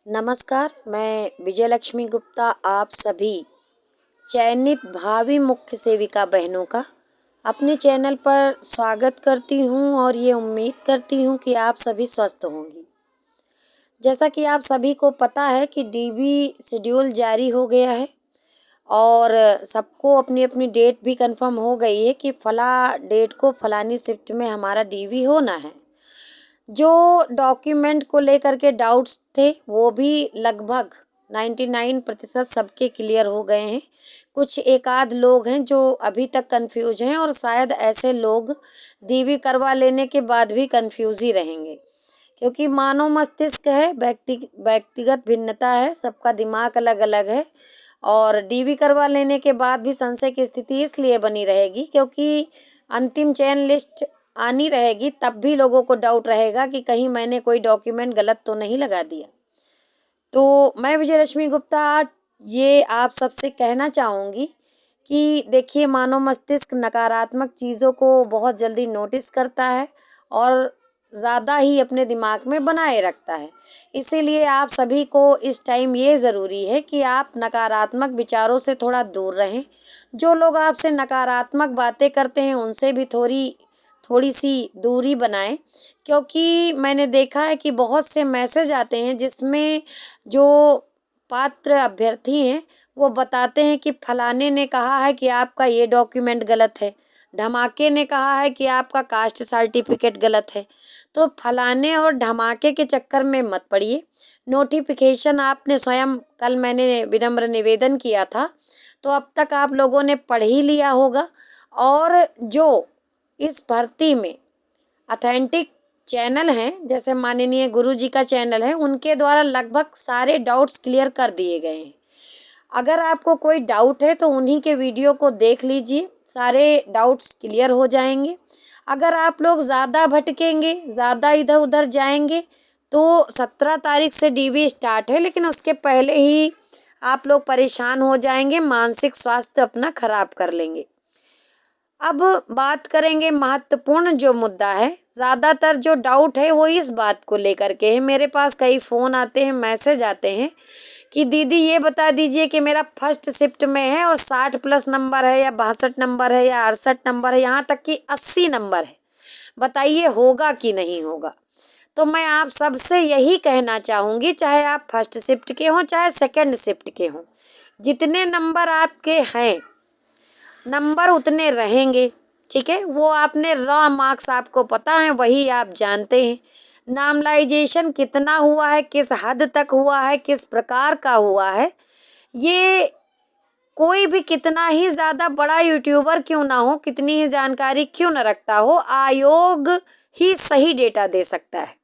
नमस्कार, मैं विजयलक्ष्मी गुप्ता आप सभी चयनित भावी मुख्य सेविका बहनों का अपने चैनल पर स्वागत करती हूं और ये उम्मीद करती हूं कि आप सभी स्वस्थ होंगी। जैसा कि आप सभी को पता है कि डीवी शेड्यूल जारी हो गया है और सबको अपनी अपनी डेट भी कंफर्म हो गई है कि फला डेट को फलानी शिफ्ट में हमारा डीवी होना है। जो डॉक्यूमेंट को लेकर के डाउट्स थे वो भी लगभग 99% सबके क्लियर हो गए हैं। कुछ एक आध लोग हैं जो अभी तक कंफ्यूज हैं और शायद ऐसे लोग डीवी करवा लेने के बाद भी कंफ्यूज ही रहेंगे, क्योंकि मानव मस्तिष्क है, व्यक्तिगत भिन्नता है, सबका दिमाग अलग अलग है और डीवी करवा लेने के बाद भी संशय की स्थिति इसलिए बनी रहेगी क्योंकि अंतिम चयन लिस्ट आनी रहेगी, तब भी लोगों को डाउट रहेगा कि कहीं मैंने कोई डॉक्यूमेंट गलत तो नहीं लगा दिया। तो मैं विजयलक्ष्मी गुप्ता आज ये आप सबसे कहना चाहूँगी कि देखिए, मानव मस्तिष्क नकारात्मक चीज़ों को बहुत जल्दी नोटिस करता है और ज़्यादा ही अपने दिमाग में बनाए रखता है। इसीलिए आप सभी को इस टाइम ये ज़रूरी है कि आप नकारात्मक विचारों से थोड़ा दूर रहें। जो लोग आपसे नकारात्मक बातें करते हैं उनसे भी थोड़ी सी दूरी बनाएं, क्योंकि मैंने देखा है कि बहुत से मैसेज आते हैं जिसमें जो पात्र अभ्यर्थी हैं वो बताते हैं कि फलाने ने कहा है कि आपका ये डॉक्यूमेंट गलत है, धमाके ने कहा है कि आपका कास्ट सर्टिफिकेट गलत है। तो फलाने और धमाके के चक्कर में मत पड़िए। नोटिफिकेशन आपने स्वयं, कल मैंने विनम्र निवेदन किया था तो अब तक आप लोगों ने पढ़ ही लिया होगा। और जो इस भर्ती में ऑथेंटिक चैनल हैं, जैसे माननीय गुरुजी का चैनल है, उनके द्वारा लगभग सारे डाउट्स क्लियर कर दिए गए हैं। अगर आपको कोई डाउट है तो उन्हीं के वीडियो को देख लीजिए, सारे डाउट्स क्लियर हो जाएंगे। अगर आप लोग ज़्यादा भटकेंगे, ज़्यादा इधर उधर जाएंगे तो 17 तारीख से डीवी स्टार्ट है, लेकिन उसके पहले ही आप लोग परेशान हो जाएंगे, मानसिक स्वास्थ्य अपना खराब कर लेंगे। अब बात करेंगे महत्वपूर्ण जो मुद्दा है। ज़्यादातर जो डाउट है वो इस बात को लेकर के है। मेरे पास कई फ़ोन आते हैं, मैसेज आते हैं कि दीदी ये बता दीजिए कि मेरा फर्स्ट शिफ्ट में है और 60+ नंबर है या 62 नंबर है या 68 नंबर है, यहाँ तक कि 80 नंबर है, बताइए होगा कि नहीं होगा। तो मैं आप सबसे यही कहना चाहूँगी, चाहे आप फर्स्ट शिफ्ट के हों चाहे सेकंड शिफ्ट के हों, जितने नंबर आपके हैं नंबर उतने रहेंगे, ठीक है। वो आपने रॉ मार्क्स आपको पता है, वही आप जानते हैं। नामलाइजेशन कितना हुआ है, किस हद तक हुआ है, किस प्रकार का हुआ है, ये कोई भी कितना ही ज़्यादा बड़ा यूट्यूबर क्यों ना हो, कितनी ही जानकारी क्यों न रखता हो, आयोग ही सही डेटा दे सकता है।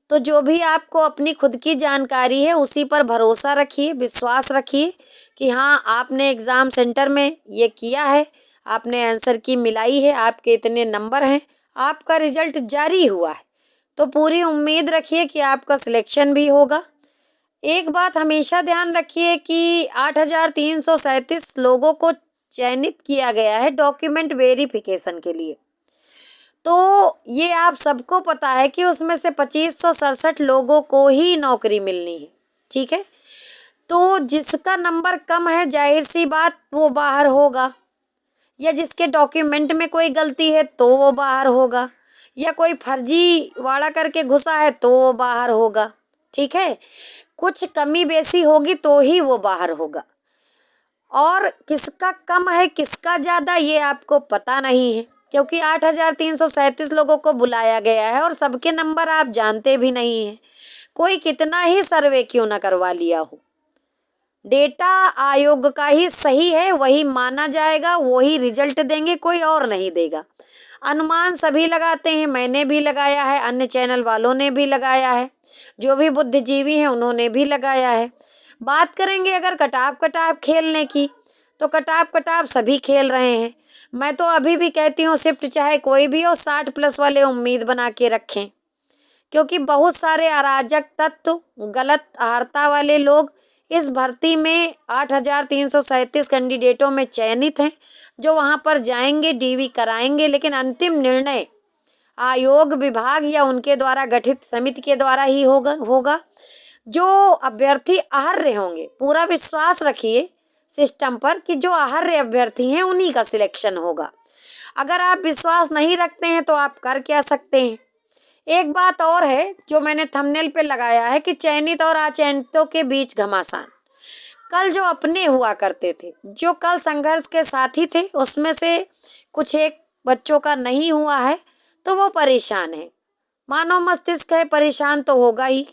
तो जो भी आपको अपनी खुद की जानकारी है उसी पर भरोसा रखिए, विश्वास रखिए कि हाँ, आपने एग्ज़ाम सेंटर में ये किया है, आपने आंसर की मिलाई है, आपके इतने नंबर हैं, आपका रिजल्ट जारी हुआ है, तो पूरी उम्मीद रखिए कि आपका सिलेक्शन भी होगा। एक बात हमेशा ध्यान रखिए कि 8,337 लोगों को चयनित किया गया है डॉक्यूमेंट वेरिफिकेशन के लिए। तो ये आप सबको पता है कि उसमें से 2567 लोगों को ही नौकरी मिलनी है, ठीक है। तो जिसका नंबर कम है, जाहिर सी बात वो बाहर होगा, या जिसके डॉक्यूमेंट में कोई गलती है तो वो बाहर होगा, या कोई फर्जी वाड़ा करके घुसा है तो वो बाहर होगा, ठीक है। कुछ कमी बेसी होगी तो ही वो बाहर होगा। और किसका कम है किसका ज़्यादा ये आपको पता नहीं है, क्योंकि 8,337 लोगों को बुलाया गया है और सबके नंबर आप जानते भी नहीं हैं। कोई कितना ही सर्वे क्यों ना करवा लिया हो, डेटा आयोग का ही सही है, वही माना जाएगा, वही रिजल्ट देंगे, कोई और नहीं देगा। अनुमान सभी लगाते हैं, मैंने भी लगाया है, अन्य चैनल वालों ने भी लगाया है, जो भी बुद्धिजीवी हैं उन्होंने भी लगाया है। बात करेंगे अगर कटाव खेलने की, तो कटाव सभी खेल रहे हैं। मैं तो अभी भी कहती हूँ शिफ्ट चाहे कोई भी हो, 60+ वाले उम्मीद बना के रखें, क्योंकि बहुत सारे अराजक तत्व, गलत आहारता वाले लोग इस भर्ती में 8,337 कैंडिडेटों में चयनित हैं, जो वहाँ पर जाएंगे, डीवी कराएंगे, लेकिन अंतिम निर्णय आयोग, विभाग या उनके द्वारा गठित समिति के द्वारा ही होगा। जो अभ्यर्थी अहर्य होंगे, पूरा विश्वास रखिए सिस्टम पर कि जो अहर्य अभ्यर्थी हैं उन्हीं का सिलेक्शन होगा। अगर आप विश्वास नहीं रखते हैं तो आप कर क्या सकते हैं। एक बात और है जो मैंने थंबनेल पे लगाया है कि चयनित और अचयनितों के बीच घमासान। कल जो अपने हुआ करते थे, जो कल संघर्ष के साथी थे, उसमें से कुछ एक बच्चों का नहीं हुआ है तो वो परेशान है। मानव मस्तिष्क है, परेशान तो होगा ही।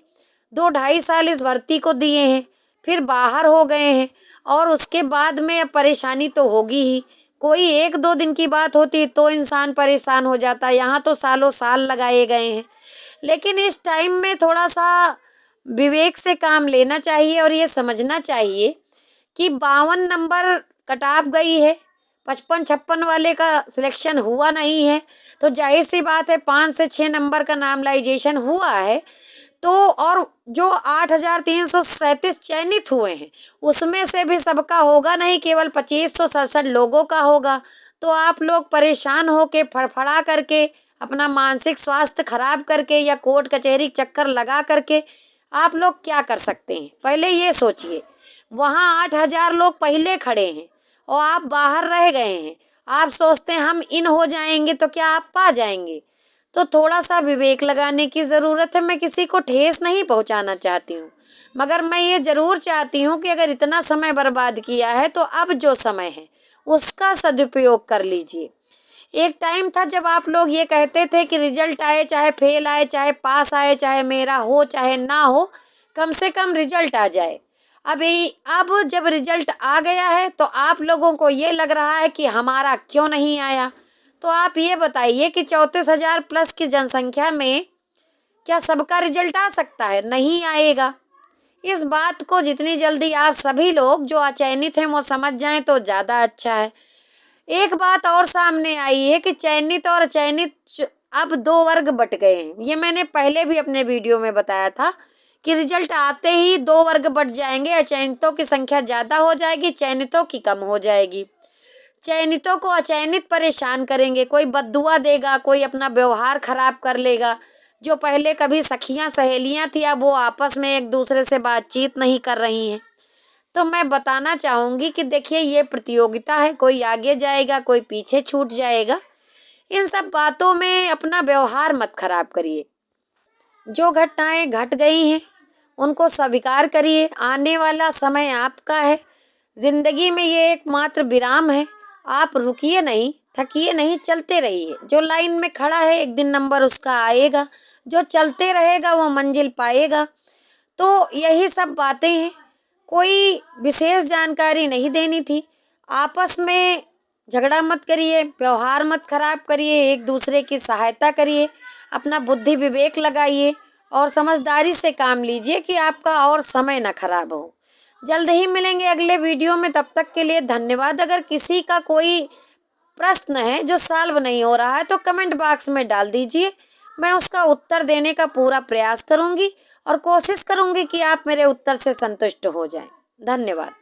2-2.5 साल इस भर्ती को दिए हैं, फिर बाहर हो गए हैं और उसके बाद में अब परेशानी तो होगी ही। कोई 1-2 दिन की बात होती तो इंसान परेशान हो जाता, यहाँ तो सालों साल लगाए गए हैं। लेकिन इस टाइम में थोड़ा सा विवेक से काम लेना चाहिए और ये समझना चाहिए कि 52 नंबर कट ऑफ गई है, 55-56 वाले का सिलेक्शन हुआ नहीं है, तो जाहिर सी बात है 5 से 6 नंबर का नामलाइजेशन हुआ है। तो और जो 8,337 चयनित हुए हैं उसमें से भी सबका होगा नहीं, केवल 2567 लोगों का होगा। तो आप लोग परेशान होके फड़फड़ा करके अपना मानसिक स्वास्थ्य खराब करके या कोर्ट कचहरी चक्कर लगा करके आप लोग क्या कर सकते हैं। पहले ये सोचिए, वहाँ 8,000 लोग पहले खड़े हैं और आप बाहर रह गए हैं। आप सोचते हैं हम इन हो जाएंगे तो क्या आप पा जाएंगे। तो थोड़ा सा विवेक लगाने की ज़रूरत है। मैं किसी को ठेस नहीं पहुंचाना चाहती हूँ, मगर मैं ये ज़रूर चाहती हूँ कि अगर इतना समय बर्बाद किया है तो अब जो समय है उसका सदुपयोग कर लीजिए। एक टाइम था जब आप लोग ये कहते थे कि रिजल्ट आए चाहे फेल आए, चाहे पास आए, चाहे मेरा हो चाहे ना हो, कम से कम रिजल्ट आ जाए। अब जब रिजल्ट आ गया है तो आप लोगों को ये लग रहा है कि हमारा क्यों नहीं आया। तो आप ये बताइए कि 34,000 प्लस की जनसंख्या में क्या सबका रिजल्ट आ सकता है? नहीं आएगा। इस बात को जितनी जल्दी आप सभी लोग जो अचयनित हैं वो समझ जाएं तो ज़्यादा अच्छा है। एक बात और सामने आई है कि चयनित और अचयनित अब 2 वर्ग बट गए हैं। ये मैंने पहले भी अपने वीडियो में बताया था कि रिजल्ट आते ही 2 वर्ग बट जाएंगे। अचयनितों की संख्या ज़्यादा हो जाएगी, चयनितों की कम हो जाएगी। चयनितों को अचयनित परेशान करेंगे, कोई बद्दुआ देगा, कोई अपना व्यवहार खराब कर लेगा। जो पहले कभी सखियां सहेलियां थी अब वो आपस में एक दूसरे से बातचीत नहीं कर रही हैं। तो मैं बताना चाहूँगी कि देखिए ये प्रतियोगिता है, कोई आगे जाएगा कोई पीछे छूट जाएगा। इन सब बातों में अपना व्यवहार मत खराब करिए। जो घटनाएं घट गई हैं उनको स्वीकार करिए। आने वाला समय आपका है। ज़िंदगी में ये एकमात्र विराम है। आप रुकिए नहीं, थकिए नहीं, चलते रहिए। जो लाइन में खड़ा है एक दिन नंबर उसका आएगा, जो चलते रहेगा वो मंजिल पाएगा। तो यही सब बातें हैं, कोई विशेष जानकारी नहीं देनी थी। आपस में झगड़ा मत करिए, व्यवहार मत खराब करिए, एक दूसरे की सहायता करिए, अपना बुद्धि विवेक लगाइए और समझदारी से काम लीजिए कि आपका और समय ना खराब हो। जल्द ही मिलेंगे अगले वीडियो में, तब तक के लिए धन्यवाद। अगर किसी का कोई प्रश्न है जो सॉल्व नहीं हो रहा है तो कमेंट बॉक्स में डाल दीजिए, मैं उसका उत्तर देने का पूरा प्रयास करूंगी और कोशिश करूंगी कि आप मेरे उत्तर से संतुष्ट हो जाएं। धन्यवाद।